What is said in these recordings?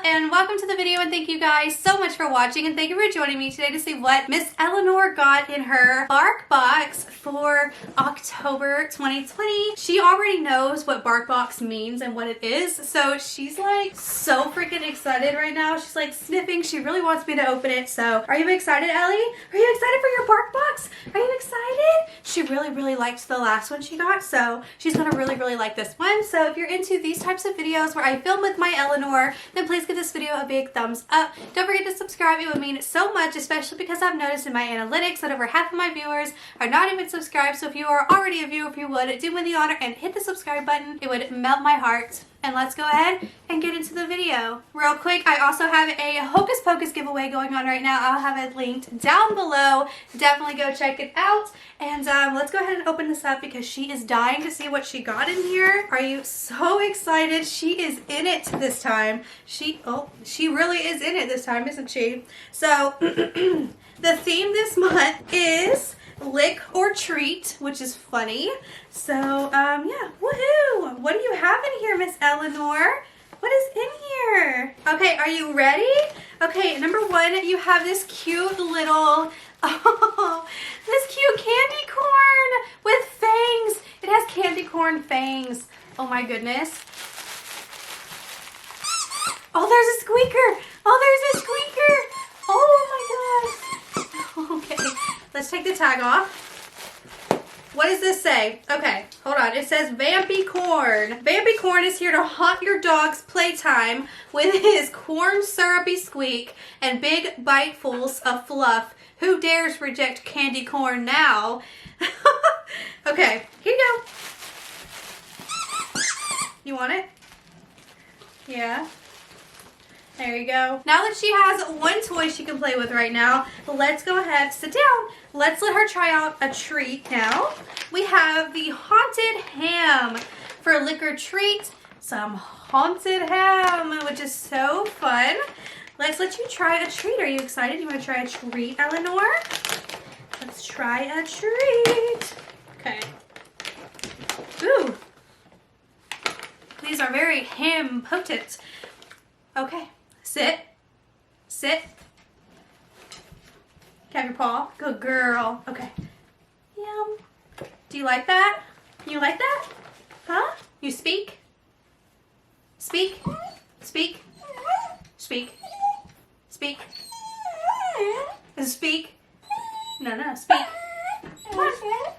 and welcome to the video, and thank you guys so much for watching, and thank you for joining me today to see what Miss Eleanor got in her BARKBOX for October 2020. She already knows what BARKBOX means and what it is, so she's like so freaking excited right now. She's like sniffing. She really wants me to open it. So are you excited, Ellie? Are you excited for your BARKBOX? Are you excited? She really liked the last one she got, so she's gonna really like this one. So if you're into these types of videos where I film with my Eleanor, then please give this video a big thumbs up. Don't forget to subscribe. It would mean so much, especially because I've noticed in my analytics that over half of my viewers are not even subscribed. So if you are already a viewer, if you would do me the honor and hit the subscribe button, it would melt my heart. And let's go ahead and get into the video. Real quick, I also have a Hocus Pocus giveaway going on right now. I'll have it linked down below. Definitely go check it out. And let's go ahead and open this up because she is dying to see what she got in here. Are you so excited? She is in it this time. She really is in it this time, isn't she? So the theme this month is lick or treat, which is funny. So yeah, woohoo! What do you have in here, Miss Eleanor? What is in here? Okay, are you ready? Okay, number one, you have this cute little, this cute candy corn with fangs. It has candy corn fangs. Oh my goodness. Oh, there's a squeaker. Oh, there's a squeaker. Oh my gosh. Okay, let's take the tag off. What does this say? Okay, hold on. It says Vampy Corn. Vampy Corn is here to haunt your dog's playtime with his corn syrupy squeak and big bitefuls of fluff. Who dares reject candy corn now? Okay, here you go. You want it? Yeah. There you go. Now that she has one toy she can play with right now, let's go ahead, sit down. Let's let her try out a treat now. We have the haunted ham for lick or treat. Some haunted ham, which is so fun. Let's let you try a treat. Are you excited? You want to try a treat, Eleanor? Let's try a treat. Okay. Ooh. These are very ham potent. Okay. Sit. Sit. Have your paw. Good girl. Okay. Yum. Do you like that? You like that? Huh? You speak? Speak? Speak? Speak? Speak? Speak? No, speak. Come on.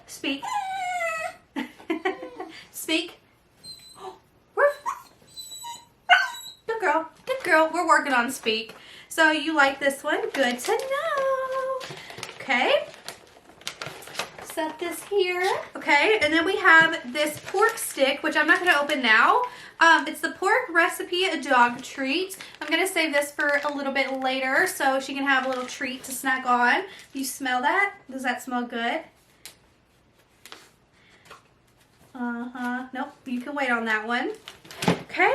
Speak. Speak. Good girl. Good girl. We're working on speak. So you like this one? Good to know. Okay. Set this here. Okay, and then we have this pork stick, which I'm not going to open now. It's the pork recipe dog treat. I'm going to save this for a little bit later so she can have a little treat to snack on. You smell that? Does that smell good? Nope, you can wait on that one. Okay.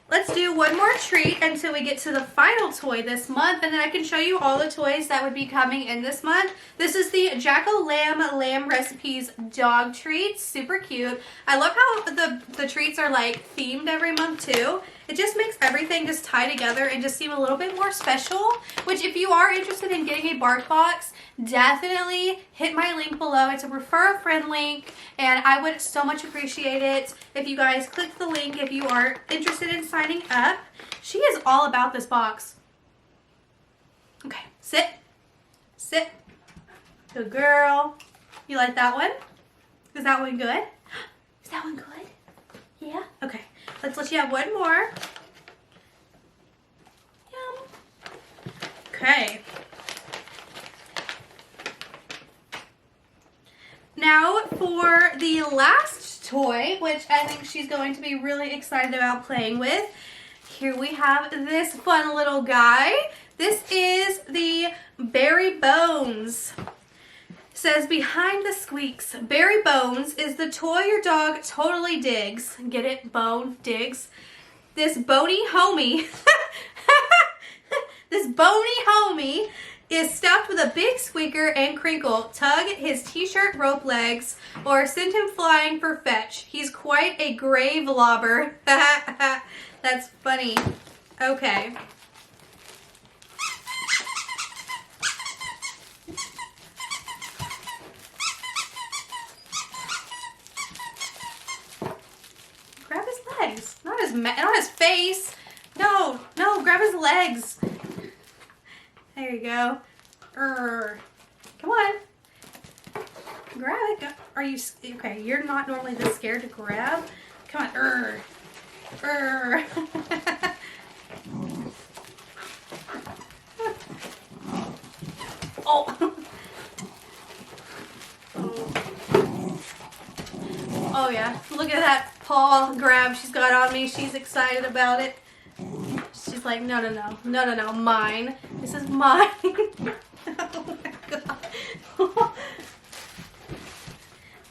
Let's do one more treat until we get to the final toy this month, and then I can show you all the toys that would be coming in this month. This is the Jack-O-Lamb Lamb Recipes dog treats. Super cute. I love how the treats are like themed every month too. It just makes everything just tie together and just seem a little bit more special, which if you are interested in getting a BARKBOX, definitely hit my link below. It's a refer a friend link, and I would so much appreciate it if you guys click the link if you are interested in signing up. She is all about this box. Okay, sit. Sit. Good girl. You like that one? Is that one good? Is that one good? Yeah? Okay. Let's let you have one more. Yum. Okay. Now for the last toy, which I think she's going to be really excited about playing with. Here we have this fun little guy. This is the Berry Bones. It says behind the squeaks, Berry Bones is the toy your dog totally digs. Get it? Bone digs. This bony homie, this bony homie is stuffed with a big squeaker and crinkle. Tug his t-shirt rope legs or send him flying for fetch. He's quite a grave lobber. That's funny. Okay. Grab his legs, not his face. No, no, grab his legs. There you go. Come on. Grab it. Are you okay? You're not normally this scared to grab. Come on. Oh. Oh yeah. Look at that paw grab she's got on me. She's excited about it. She's like, no, no, no, no, no, no, mine. This is mine. Oh my god.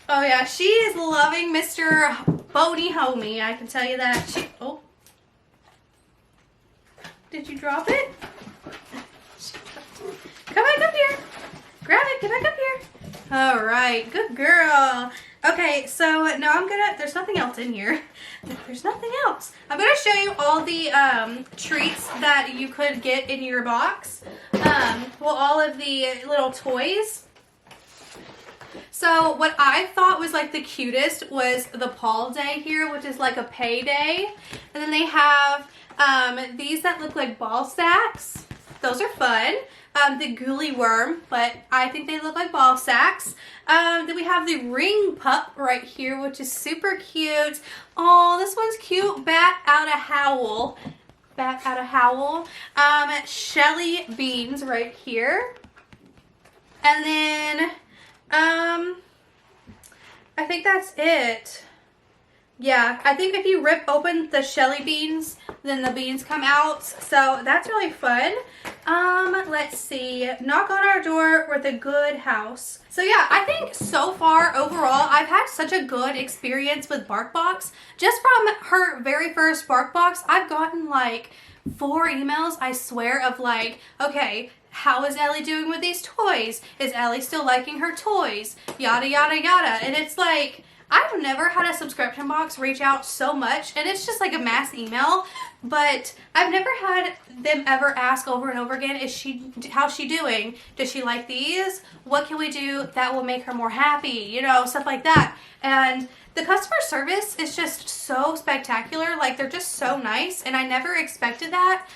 Oh yeah, she is loving Mr. Boney Homie. I can tell you that. Oh. Did you drop it? Come back up here. Grab it. Get back up here. All right. Good girl. Okay, so now there's nothing else in here. There's nothing else. I'm gonna show you all the treats that you could get in your box. Well, all of the little toys. So what I thought was like the cutest was the Paul Day here, which is like a payday. And then they have these that look like ball sacks. Those are fun. The Ghoulie Worm, but I think they look like ball sacks. Then we have the Ring Pup right here, which is super cute. Oh, this one's cute. Bat out a howl. Bat out a howl. Shelly Beans right here. And then, I think that's it. Yeah, I think if you rip open the Shelly Beans, then the beans come out. So that's really fun. Let's see. Knock on our door with a good house. So yeah, I think so far overall, I've had such a good experience with BARKBOX. Just from her very first BARKBOX, I've gotten like 4 emails, I swear, of like, okay, how is Ellie doing with these toys? Is Ellie still liking her toys? Yada, yada, yada. And it's like, I've never had a subscription box reach out so much, and it's just like a mass email, but I've never had them ever ask over and over again, how's she doing? Does she like these? What can we do that will make her more happy? You know, stuff like that. And the customer service is just so spectacular. Like, they're just so nice, and I never expected that.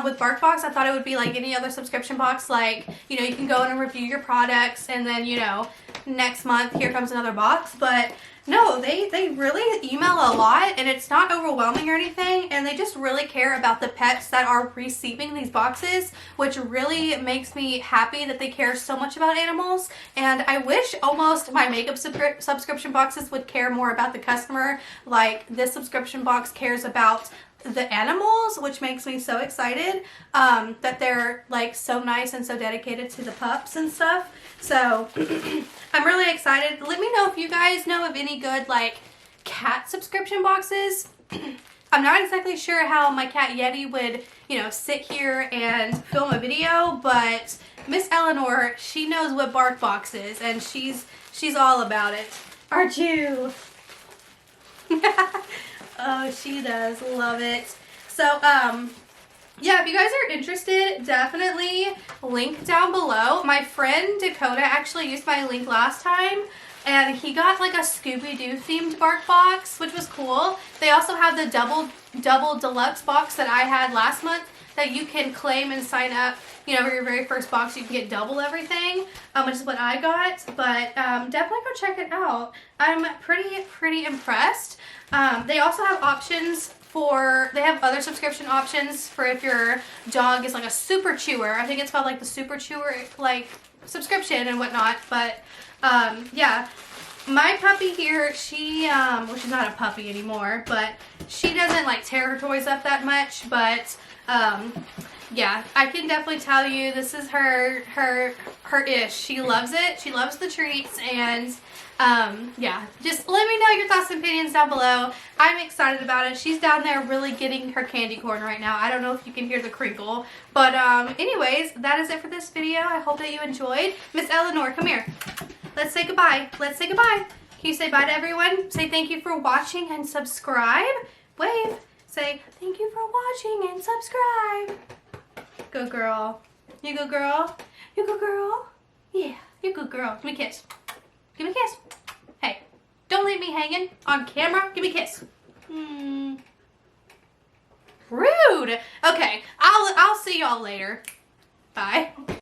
With BARKBOX, I thought it would be like any other subscription box. Like, you know, you can go in and review your products, and then, you know, next month, here comes another box. But no, they really email a lot, and it's not overwhelming or anything, and they just really care about the pets that are receiving these boxes, which really makes me happy that they care so much about animals. And I wish almost my makeup subscription boxes would care more about the customer. Like, this subscription box cares about the animals, which makes me so excited that they're like so nice and so dedicated to the pups and stuff. So I'm really excited. Let me know if you guys know of any good like cat subscription boxes. I'm not exactly sure how my cat Yeti would, you know, sit here and film a video, but Miss Eleanor, she knows what BARKBOX is, and she's all about it. Aren't you? Oh, she does love it. So, yeah, if you guys are interested, definitely link down below. My friend Dakota actually used my link last time, and he got like a Scooby-Doo themed BARKBOX, which was cool. They also have the double deluxe box that I had last month that you can claim and sign up. You know, for your very first box, you can get double everything, which is what I got. But definitely go check it out. I'm pretty impressed. They also have options for, they have other subscription options for if your dog is like a super chewer. I think it's called like the super chewer like subscription and whatnot. But yeah, my puppy here, she, well, she's not a puppy anymore, but she doesn't like tear her toys up that much. But yeah, I can definitely tell you this is her ish. She loves it. She loves the treats, and yeah, just let me know your thoughts and opinions down below. I'm excited about it. She's down there really getting her candy corn right now. I don't know if you can hear the crinkle, but anyways, that is it for this video. I hope that you enjoyed. Miss Eleanor, come here. Let's say goodbye. Let's say goodbye. Can you say bye to everyone? Say thank you for watching and subscribe. Wave. say thank you for watching and subscribe. Good girl. You good girl? You good girl? Yeah, you good girl. Give me a kiss. Give me a kiss. Hey, don't leave me hanging on camera. Give me a kiss. Rude. Okay, I'll see y'all later. Bye.